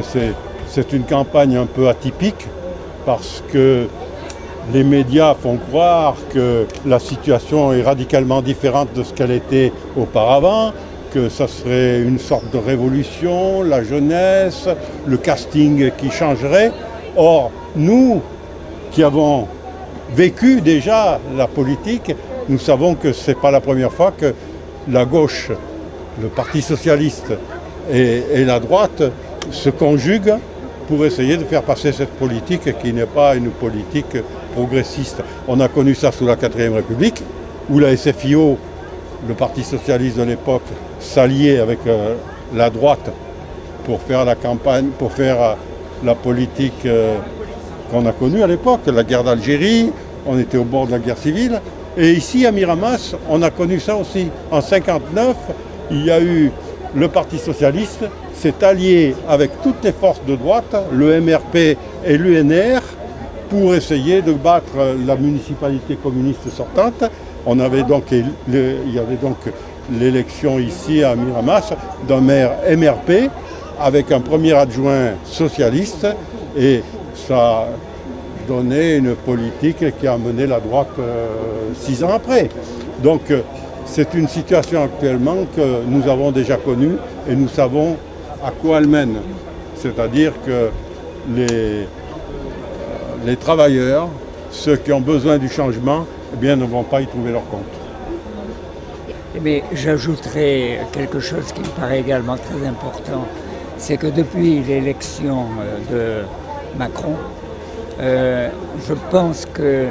que c'est une campagne un peu atypique parce que les médias font croire que la situation est radicalement différente de ce qu'elle était auparavant, que ça serait une sorte de révolution, la jeunesse, le casting qui changerait. Or, nous qui avons vécu déjà la politique, nous savons que ce n'est pas la première fois que la gauche, le Parti socialiste et la droite se conjuguent pour essayer de faire passer cette politique qui n'est pas une politique progressiste. On a connu ça sous la 4e République, où la SFIO, le Parti socialiste de l'époque, s'alliait avec la droite pour faire la campagne, pour faire la politique qu'on a connue à l'époque, la guerre d'Algérie, on était au bord de la guerre civile. Et ici, à Miramas, on a connu ça aussi. En 1959, il y a eu le Parti socialiste s'est allié avec toutes les forces de droite, le MRP et l'UNR, pour essayer de battre la municipalité communiste sortante. Il y avait donc l'élection ici à Miramas d'un maire MRP avec un premier adjoint socialiste, et ça a donné une politique qui a mené la droite 6 ans après. Donc c'est une situation actuellement que nous avons déjà connue et nous savons à quoi elle mène. C'est-à-dire que les travailleurs, ceux qui ont besoin du changement, eh bien, ne vont pas y trouver leur compte. Mais j'ajouterai quelque chose qui me paraît également très important, c'est que depuis l'élection de Macron, je pense que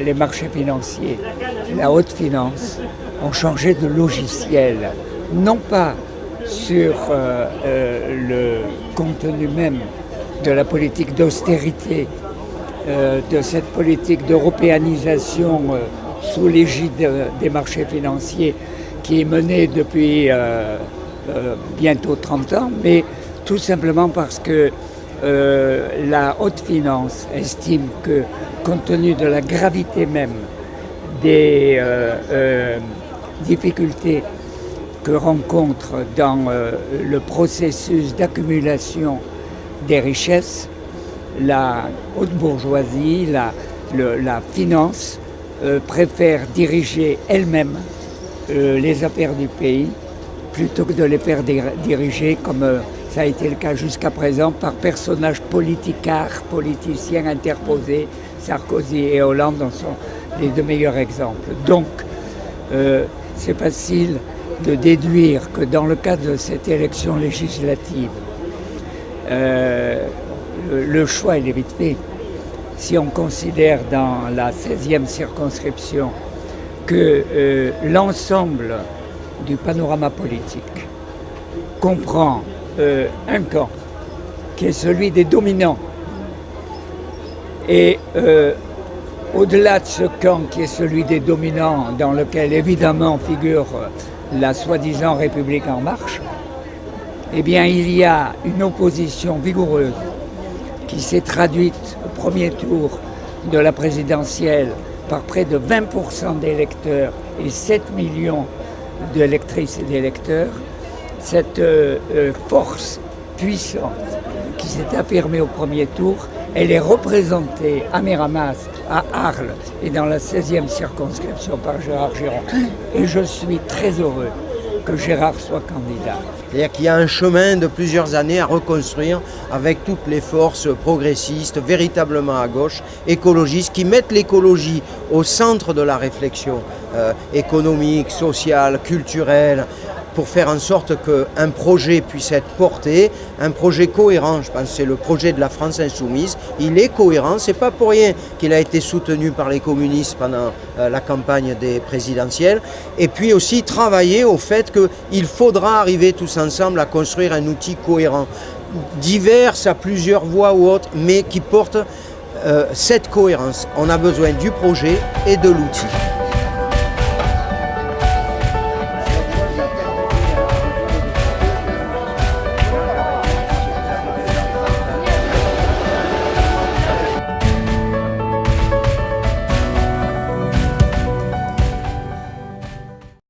les marchés financiers, la haute finance, ont changé de logiciel, non pas sur le contenu même de la politique d'austérité, de cette politique d'européanisation sous l'égide des marchés financiers qui est menée depuis bientôt 30 ans, mais tout simplement parce que la haute finance estime que, compte tenu de la gravité même des difficultés que rencontre dans le processus d'accumulation des richesses, la haute bourgeoisie, la finance préfère diriger elle-même les affaires du pays plutôt que de les faire diriger comme ça a été le cas jusqu'à présent par personnages politiciens interposés. Sarkozy et Hollande en sont les deux meilleurs exemples. Donc, c'est facile de déduire que dans le cadre de cette élection législative, le choix il est vite fait. Si on considère dans la 16e circonscription que l'ensemble du panorama politique comprend un camp qui est celui des dominants, et au-delà de ce camp qui est celui des dominants, dans lequel évidemment figure la soi-disant République en marche, eh bien il y a une opposition vigoureuse qui s'est traduite au premier tour de la présidentielle par près de 20% d'électeurs et 7 millions d'électrices et d'électeurs. Cette force puissante qui s'est affirmée au premier tour, elle est représentée à Miramas, à Arles et dans la 16e circonscription par Gérard Giron. Et je suis très heureux que Gérard soit candidat. C'est-à-dire qu'il y a un chemin de plusieurs années à reconstruire avec toutes les forces progressistes, véritablement à gauche, écologistes, qui mettent l'écologie au centre de la réflexion économique, sociale, culturelle, pour faire en sorte qu'un projet puisse être porté, un projet cohérent. Je pense que c'est le projet de la France insoumise. Il est cohérent, c'est pas pour rien qu'il a été soutenu par les communistes pendant la campagne des présidentielles. Et puis aussi travailler au fait qu'il faudra arriver tous ensemble à construire un outil cohérent, divers à plusieurs voies ou autres, mais qui porte cette cohérence. On a besoin du projet et de l'outil.